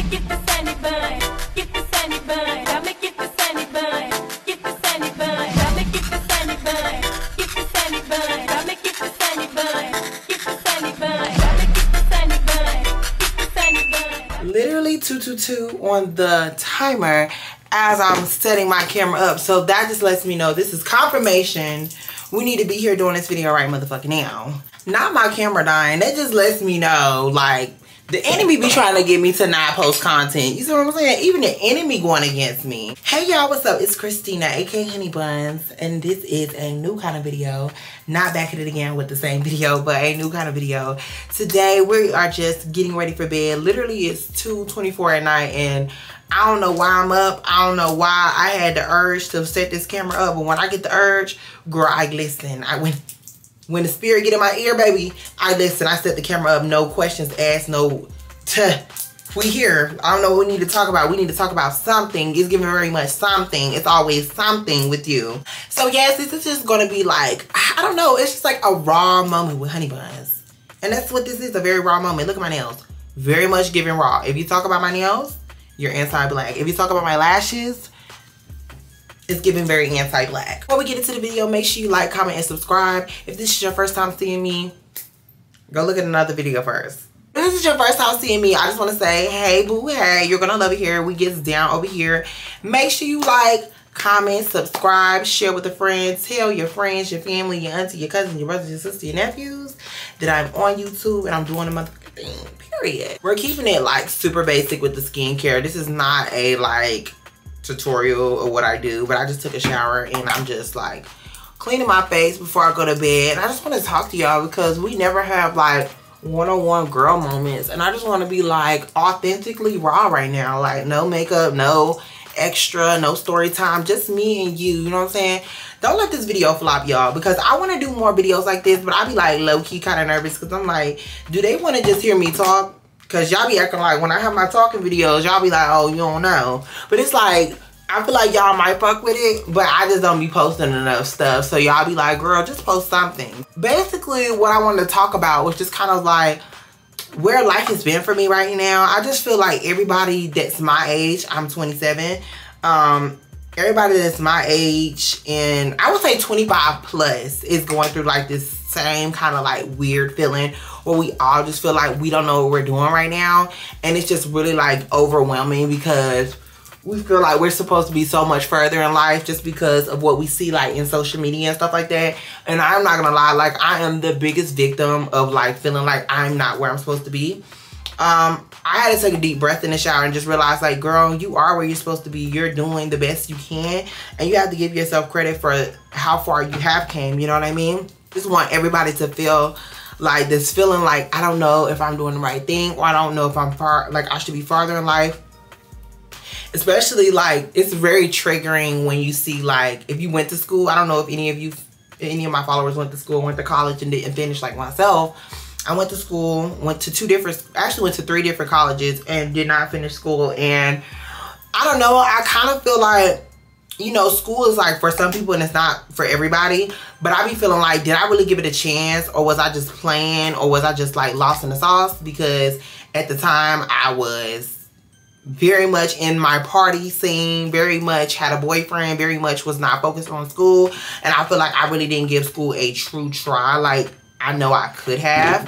get the sandy bun, get the sandy bun, got me get the sandy bun, get the sandy bun, got me get the sandy bun, get the sandy bun, got me get the sandy bun, get the sandy bun, got me get the sandy bun, get the sandy bun. Literally 222 on the timer as I'm setting my camera up, so that just lets me know this is confirmation we need to be here doing this video right motherfucking now. Not my camera dying, that just lets me know like the enemy be trying to get me to not post content. You see what I'm saying? Even the enemy going against me. Hey y'all, what's up? It's Christina, aka Honeybuns, and this is a new kind of video. Not back at it again with the same video, but a new kind of video. Today we are just getting ready for bed. Literally it's 2:24 at night and I don't know why I'm up. I don't know why I had the urge to set this camera up, but when I get the urge, girl, I listen. When the spirit get in my ear, baby, I listen. I set the camera up, no questions asked, we here. I don't know what we need to talk about. We need to talk about something. It's giving very much something. It's always something with you. So yes, this is just gonna be like, I don't know, it's just like a raw moment with Honeybuns. And that's what this is, a very raw moment. Look at my nails. Very much giving raw. If you talk about my nails, you're anti-black. If you talk about my lashes, it's giving very anti-black. Before we get into the video, make sure you like, comment, and subscribe. If this is your first time seeing me, go look at another video first. If this is your first time seeing me, I just want to say, hey boo, hey, you're gonna love it here. We get down over here. Make sure you like, comment, subscribe, share with a friend, tell your friends, your family, your auntie, your cousin, your brothers, your sister, your nephews that I'm on YouTube and I'm doing a motherfucking thing, period. We're keeping it like super basic with the skincare. This is not a like tutorial of what I do, but I just took a shower and I'm just like cleaning my face before I go to bed. And I just want to talk to y'all because we never have like one-on-one girl moments, and I just want to be like authentically raw right now, like no makeup, no extra, no story time, just me and you know what I'm saying? Don't let this video flop, y'all, because I want to do more videos like this, but I be like low-key kind of nervous because I'm like, do they want to just hear me talk? Because y'all be acting like when I have my talking videos, y'all be like, oh, you don't know. But it's like, I feel like y'all might fuck with it, but I just don't be posting enough stuff. So y'all be like, girl, just post something. Basically, what I wanted to talk about was just kind of like where life has been for me right now. I just feel like everybody that's my age, I'm 27, everybody that's my age and I would say 25 plus is going through like this same kind of like weird feeling where we all just feel like we don't know what we're doing right now, and it's just really like overwhelming because we feel like we're supposed to be so much further in life just because of what we see like in social media and stuff like that. And I'm not gonna lie, like I am the biggest victim of like feeling like I'm not where I'm supposed to be. I had to take a deep breath in the shower and just realize like, girl, you are where you're supposed to be. You're doing the best you can, and you have to give yourself credit for how far you have came, you know what I mean? Just want everybody to feel like this feeling like, I don't know if I'm doing the right thing, or I don't know if I'm I should be farther in life. Especially like, it's very triggering when you see like, if you went to school, I don't know if any of my followers went to school, went to college and didn't finish like myself. I went to school, went to three different colleges and did not finish school. And I don't know, I kind of feel like, you know, school is like for some people and it's not for everybody. But I be feeling like, did I really give it a chance, or was I just playing, or was I just like lost in the sauce? Because at the time I was very much in my party scene, very much had a boyfriend, very much was not focused on school. And I feel like I really didn't give school a true try like I know I could have.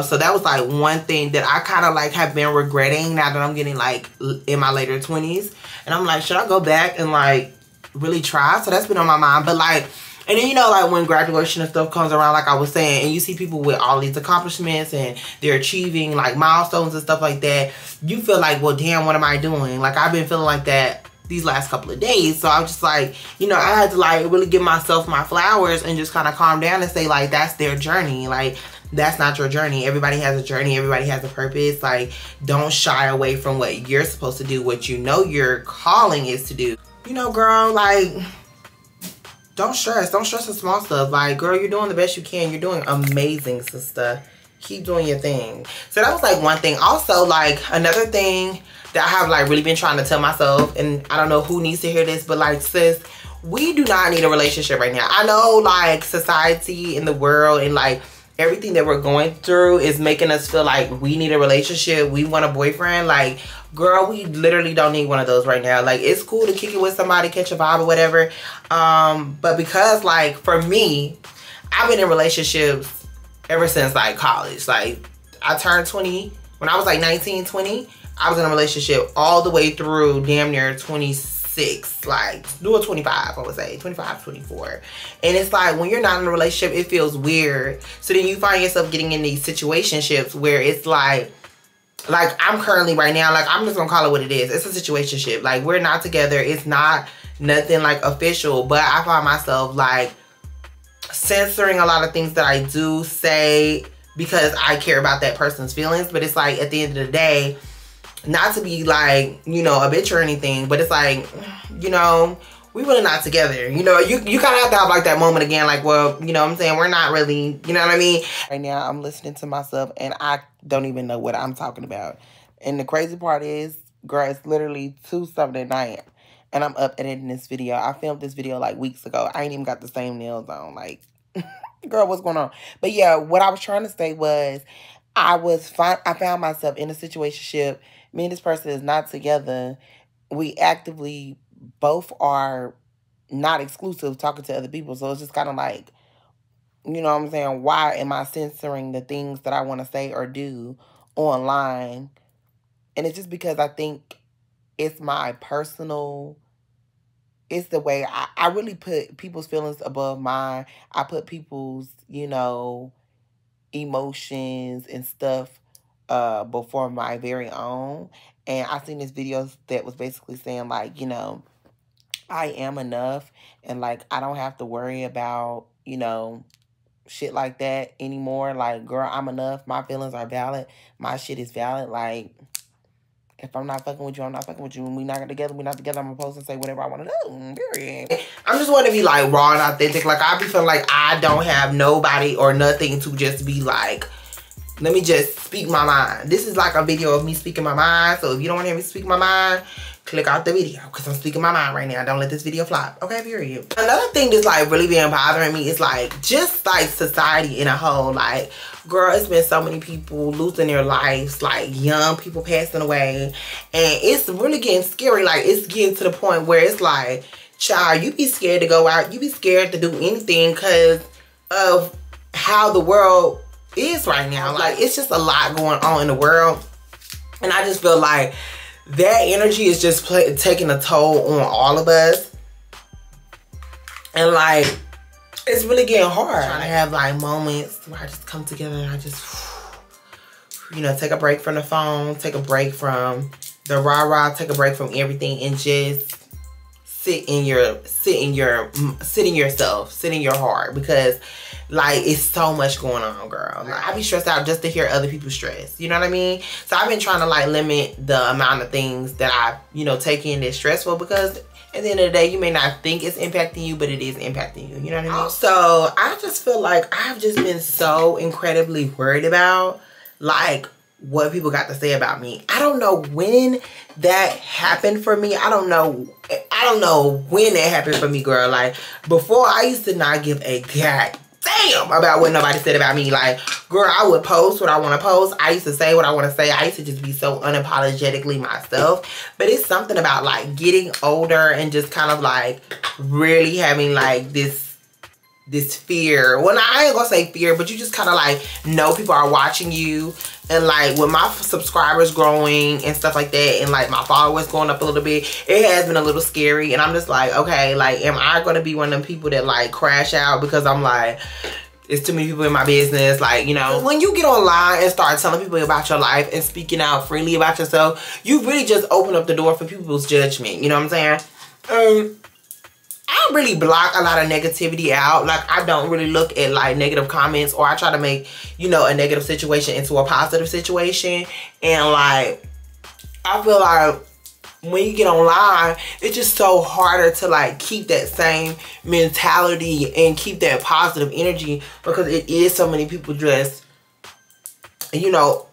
So that was like one thing that I kind of like have been regretting now that I'm getting like in my later 20s. And I'm like, should I go back and like really try? So that's been on my mind. But like, and then, you know, like when graduation and stuff comes around, like I was saying, and you see people with all these accomplishments and they're achieving like milestones and stuff like that, you feel like, well, damn, what am I doing? Like I've been feeling like that these last couple of days. So I was just like, you know, I had to like really give myself my flowers and just kind of calm down and say like, that's their journey. Like, that's not your journey. Everybody has a journey. Everybody has a purpose. Like, don't shy away from what you're supposed to do, what you know your calling is to do. You know, girl, like, don't stress. Don't stress the small stuff. Like, girl, you're doing the best you can. You're doing amazing, sister. Keep doing your thing. So that was like one thing. Also, like, another thing that I have like really been trying to tell myself, and I don't know who needs to hear this, but like, sis, we do not need a relationship right now. I know like society in the world and like everything that we're going through is making us feel like we need a relationship, we want a boyfriend. Like, girl, we literally don't need one of those right now. Like, it's cool to kick it with somebody, catch a vibe or whatever. But because, like, for me, I've been in relationships ever since, like, college. Like, I turned 20 when I was like 19, 20. I was in a relationship all the way through damn near 26, like, do a 25, I would say, 25, 24. And it's like, when you're not in a relationship, it feels weird. So then you find yourself getting in these situationships where it's like I'm currently right now, like, I'm just gonna call it what it is. It's a situationship. Like, we're not together. It's not nothing like official, but I find myself like censoring a lot of things that I do say because I care about that person's feelings. But it's like, at the end of the day, not to be like, you know, a bitch or anything, but it's like, you know, we really not together. You know, you kind of have to have like that moment again, like, well, you know what I'm saying, we're not really, you know what I mean? Right now, I'm listening to myself and I don't even know what I'm talking about. And the crazy part is, girl, it's literally 2-something at night and I'm up editing this video. I filmed this video like weeks ago. I ain't even got the same nails on. Like, girl, what's going on? But yeah, what I was trying to say was, I found myself in a situationship. Me and this person is not together. We actively both are not exclusive, talking to other people. So it's just kind of like, you know what I'm saying? Why am I censoring the things that I want to say or do online? And it's just because I think it's my personal, it's the way I really put people's feelings above mine. I put people's, you know, emotions and stuff before my very own. And I seen this video that was basically saying, like, you know, I am enough and like I don't have to worry about, you know, shit like that anymore. Like, girl, I'm enough. My feelings are valid. My shit is valid. Like, if I'm not fucking with you, I'm not fucking with you. When we not together, we're not together. I'm gonna post and say whatever I want to do. Period. I'm just want to be like raw and authentic. Like, I be feeling like I don't have nobody or nothing to just be like, let me just speak my mind. This is like a video of me speaking my mind. So if you don't want to hear me speak my mind, click out the video because I'm speaking my mind right now. Don't let this video flop. Okay, period. Another thing that's like really been bothering me is like just like society in a whole. Like, girl, it's been so many people losing their lives, like young people passing away. And it's really getting scary. Like, it's getting to the point where it's like, child, you be scared to go out. You be scared to do anything because of how the world is right now. Like, it's just a lot going on in the world. And I just feel like that energy is just taking a toll on all of us. And like, it's really getting hard. I have like moments where I just come together and I just, you know, take a break from the phone, take a break from the rah-rah, take a break from everything and just sit in yourself, sit in your heart, because like, it's so much going on, girl. Like, I be stressed out just to hear other people stress. You know what I mean? So I've been trying to like limit the amount of things that I, you know, take in that's stressful, because at the end of the day, you may not think it's impacting you, but it is impacting you. You know what I mean? So I just feel like I've just been so incredibly worried about like what people got to say about me. I don't know when that happened for me. I don't know when that happened for me, girl. Like, before, I used to not give a damn about what nobody said about me. Like, girl, I would post what I want to post. I used to say what I want to say. I used to just be so unapologetically myself. But it's something about like getting older and just kind of like really having like this fear. Well, I ain't gonna say fear, but you just kind of like know people are watching you. And like, with my subscribers growing and stuff like that, and like my followers going up a little bit, it has been a little scary. And I'm just like, okay, like, am I gonna be one of them people that like crash out because I'm like, it's too many people in my business? Like, you know, when you get online and start telling people about your life and speaking out freely about yourself, you really just open up the door for people's judgment. You know what I'm saying? I really block a lot of negativity out. Like, I don't really look at like negative comments, or I try to make, you know, a negative situation into a positive situation. And like, I feel like when you get online, it's just so harder to like keep that same mentality and keep that positive energy, because it is so many people just, you know,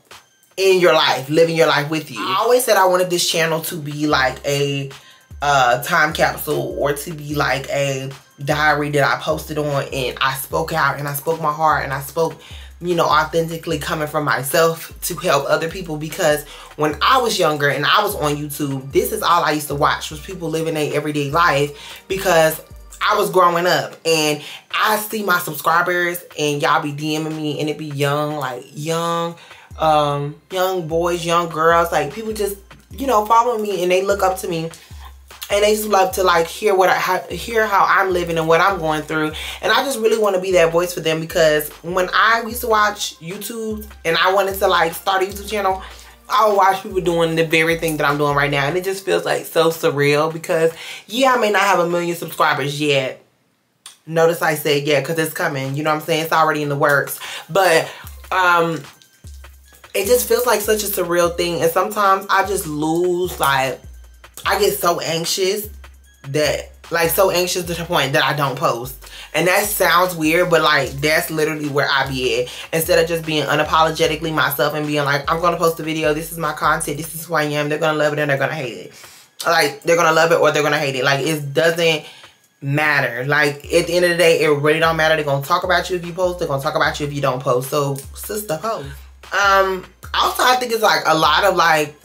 in your life, living your life with you. I always said I wanted this channel to be like a time capsule, or to be like a diary that I posted on and I spoke out and I spoke my heart and I spoke you know, authentically coming from myself to help other people. Because when I was younger and I was on YouTube, this is all I used to watch, was people living their everyday life, because I was growing up and I see my subscribers and y'all be DMing me and it be young, like young boys, young girls, like people just, you know, follow me and they look up to me. And they just love to like hear how I'm living and what I'm going through. And I just really want to be that voice for them, because when I used to watch YouTube and I wanted to like start a YouTube channel, I would watch people doing the very thing that I'm doing right now. And it just feels like so surreal, because yeah, I may not have 1 million subscribers yet. Notice I said yeah, because it's coming. You know what I'm saying? It's already in the works. But it just feels like such a surreal thing. And sometimes I just lose, like, I get so anxious that, like, so anxious to the point that I don't post. And that sounds weird, but like, that's literally where I be at. Instead of just being unapologetically myself and being like, I'm gonna post a video, this is my content, this is who I am, they're gonna love it and they're gonna hate it. Like, they're gonna love it or they're gonna hate it. Like, it doesn't matter. Like, at the end of the day, it really don't matter. They're gonna talk about you if you post, they're gonna talk about you if you don't post. So, sister, post. Also, I think it's like a lot of like,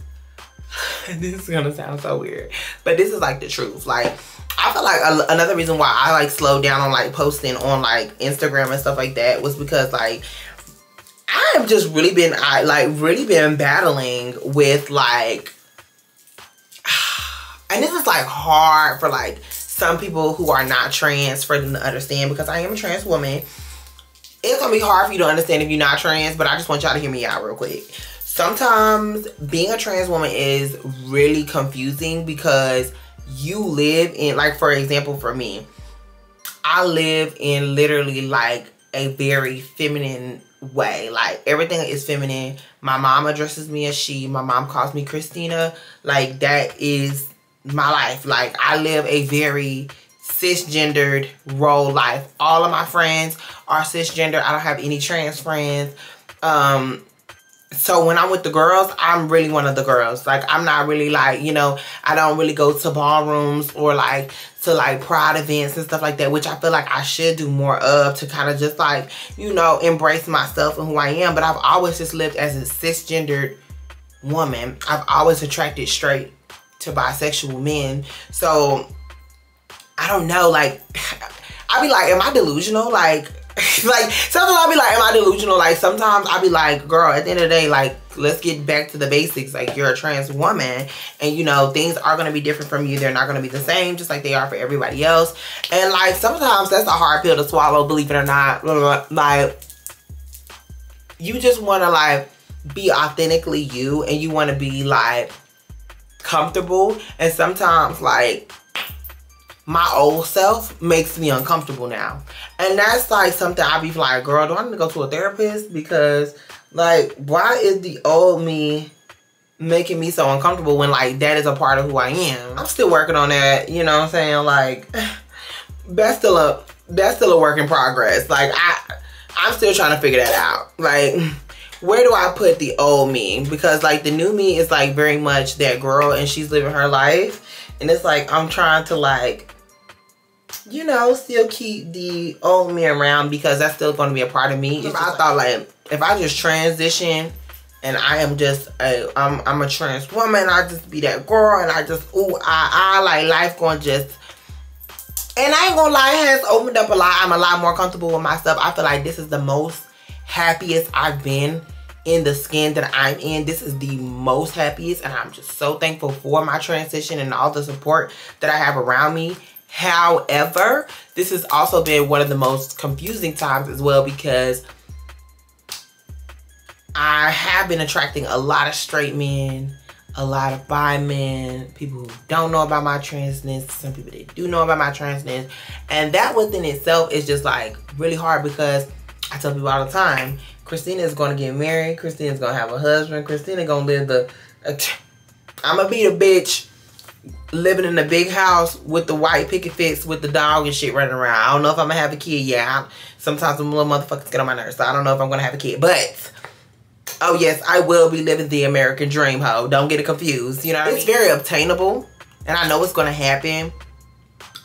this is gonna sound so weird, but this is like the truth. Like, I feel like another reason why I like slowed down on like posting on like Instagram and stuff like that was because like I have just really been battling with like, and this is like hard for like some people who are not trans for them to understand, because I am a trans woman. It's gonna be hard for you to understand if you're not trans, but I just want y'all to hear me out real quick. Sometimes being a trans woman is really confusing, because you live in, like, for example, for me, I live in literally like a very feminine way. Like, everything is feminine. My mom addresses me as she. My mom calls me Christina. Like, that is my life. Like, I live a very cisgendered role life. All of my friends are cisgender. I don't have any trans friends. So when I'm with the girls, I'm really one of the girls. Like, I'm not really like, you know, I don't really go to ballrooms or like to like pride events and stuff like that, which I feel like I should do more of, to kind of just like, you know, embrace myself and who I am. But I've always just lived as a cisgendered woman. I've always attracted straight to bisexual men. So I don't know, like, I be like, am I delusional? Like, like, sometimes I'll be like, am I delusional? Like, sometimes I'll be like, girl, at the end of the day, like, let's get back to the basics. Like, you're a trans woman, and, you know, things are going to be different from you. They're not going to be the same, just like they are for everybody else. And, like, sometimes that's a hard pill to swallow, believe it or not. Like, you just want to, like, be authentically you, and you want to be, like, comfortable. And sometimes, like, my old self makes me uncomfortable now. And that's like something I be like, girl, do I need to go to a therapist? Because like, why is the old me making me so uncomfortable when like that is a part of who I am? I'm still working on that, you know what I'm saying? Like, that's still a work in progress. Like, I'm still trying to figure that out. Like, where do I put the old me? Because like the new me is like very much that girl and she's living her life. And it's like, I'm trying to like, you know, still keep the old me around, because that's still going to be a part of me. If I thought like, if I just transition and I am just I'm a trans woman, I just be that girl and I just, ooh, I like life going just, and I ain't gonna lie, it has opened up a lot. I'm a lot more comfortable with myself. I feel like this is the most happiest I've been in the skin that I'm in. This is the most happiest, and I'm just so thankful for my transition and all the support that I have around me. However, this has also been one of the most confusing times as well, because I have been attracting a lot of straight men, a lot of bi men, people who don't know about my transness, some people that do know about my transness. And that within itself is just like really hard, because I tell people all the time, Christina is going to get married, Christina is going to have a husband, Christina going to live I'm going to be the bitch living in a big house with the white picket fence with the dog and shit running around. I don't know if I'm gonna have a kid yet. Sometimes them little motherfuckers get on my nerves, so I don't know if I'm gonna have a kid. But, oh yes, I will be living the American dream, ho. Don't get it confused. You know what I mean? It's very obtainable, and I know it's gonna happen.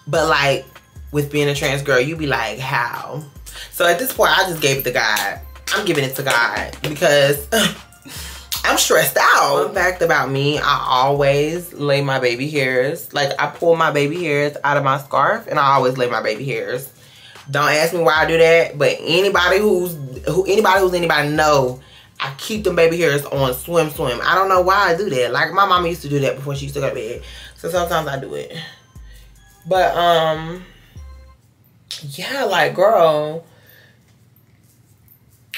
But like, with being a trans girl, you be like, how? So at this point, I just gave it to God. I'm giving it to God because I'm stressed out. Fun fact about me, I always lay my baby hairs. Like, I pull my baby hairs out of my scarf and I always lay my baby hairs. Don't ask me why I do that, but anybody who's anybody know, I keep them baby hairs on swim. I don't know why I do that. Like, my mama used to do that before she used to go to bed. So sometimes I do it. But, yeah, like, girl,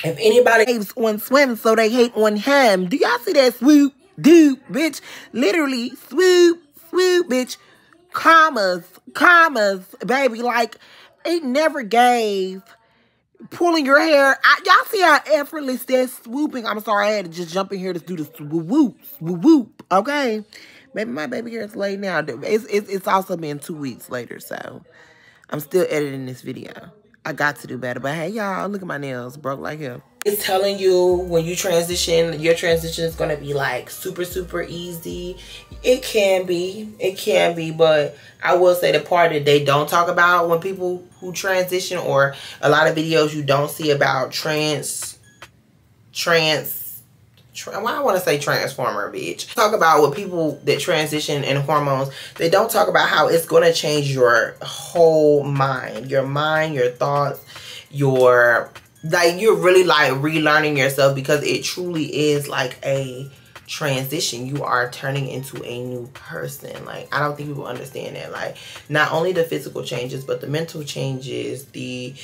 if anybody hates on swim, so they hate on him. Do y'all see that swoop, doop, bitch? Literally, swoop, bitch. Commas, baby. Like, it never gave pulling your hair. Y'all see how effortless that swooping. I'm sorry, I had to just jump in here to do the swoop, okay? Maybe my baby hair is laid now. It's also been 2 weeks later, so I'm still editing this video. I got to do better. But hey, y'all, look at my nails. Broke like hell. It's telling you when you transition, your transition is going to be like super easy. It can be. But I will say the part that they don't talk about when people who transition, or a lot of videos you don't see about why I want to say transformer, bitch. Talk about with people that transition in hormones. They don't talk about how it's going to change your whole mind. Your thoughts, you're really like relearning yourself, because it truly is like a transition. You are turning into a new person. Like, I don't think people understand that. Like, not only the physical changes, but the mental changes, the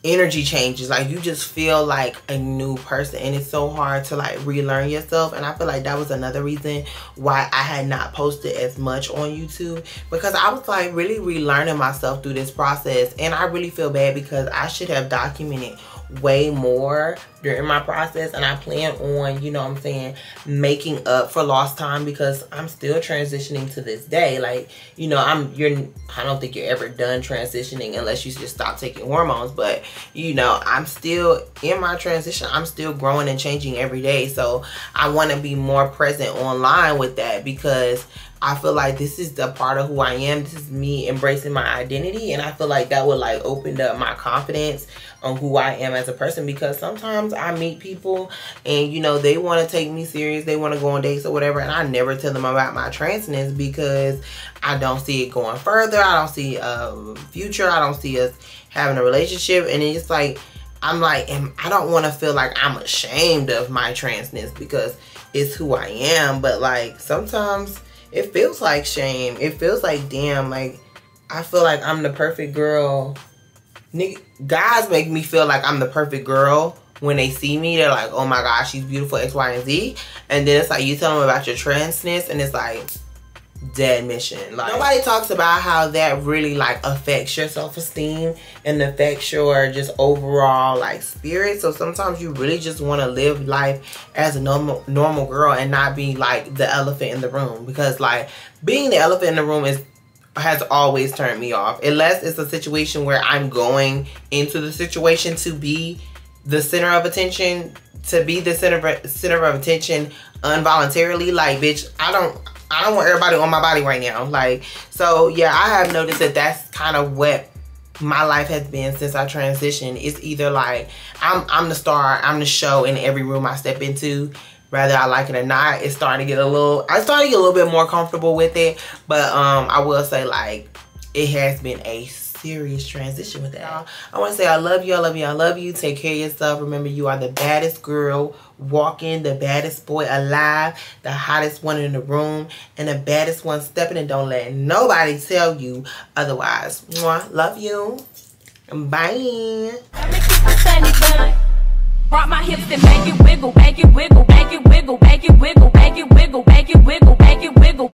energy changes. Like, you just feel like a new person, and it's so hard to like relearn yourself. And I feel like that was another reason why I had not posted as much on YouTube, because I was like really relearning myself through this process. And I really feel bad because I should have documented way more during my process, and I plan on, you know what I'm saying, making up for lost time, because I'm still transitioning to this day. Like, you know, I don't think you're ever done transitioning unless you just stop taking hormones. But, you know, I'm still in my transition. I'm still growing and changing every day. So I want to be more present online with that, because I feel like this is the part of who I am. This is me embracing my identity. And I feel like that would like open up my confidence on who I am as a person, because sometimes I meet people and, you know, they want to take me serious. They want to go on dates or whatever. And I never tell them about my transness, because I don't see it going further. I don't see a future. I don't see us having a relationship. And it's like, I'm like, I don't want to feel like I'm ashamed of my transness, because it's who I am. But like, sometimes it feels like shame. It feels like, damn, like, I feel like I'm the perfect girl. Nigga, guys make me feel like I'm the perfect girl when they see me. They're like, oh my gosh, she's beautiful, X, Y, and Z. And then it's like, you tell them about your transness, and it's like, dead mission. Like, nobody talks about how that really like affects your self-esteem and affects your just overall like spirit. So sometimes you really just want to live life as a normal girl and not be like the elephant in the room, because like being the elephant in the room has always turned me off, unless it's a situation where I'm going into the situation to be the center of attention, center of attention involuntarily. Like, bitch, I don't want everybody on my body right now. Like, so yeah, I have noticed that that's kind of what my life has been since I transitioned. It's either like I'm the star, I'm the show in every room I step into, whether I like it or not. I started to get a little bit more comfortable with it. But I will say, like, it has been a serious transition with that. I want to say I love you, I love you, I love you. Take care of yourself. Remember, you are the baddest girl walking, the baddest boy alive, the hottest one in the room, and the baddest one stepping. And don't let nobody tell you otherwise. Mwah. Love you. Bye. Rock my hips and make it wiggle, make it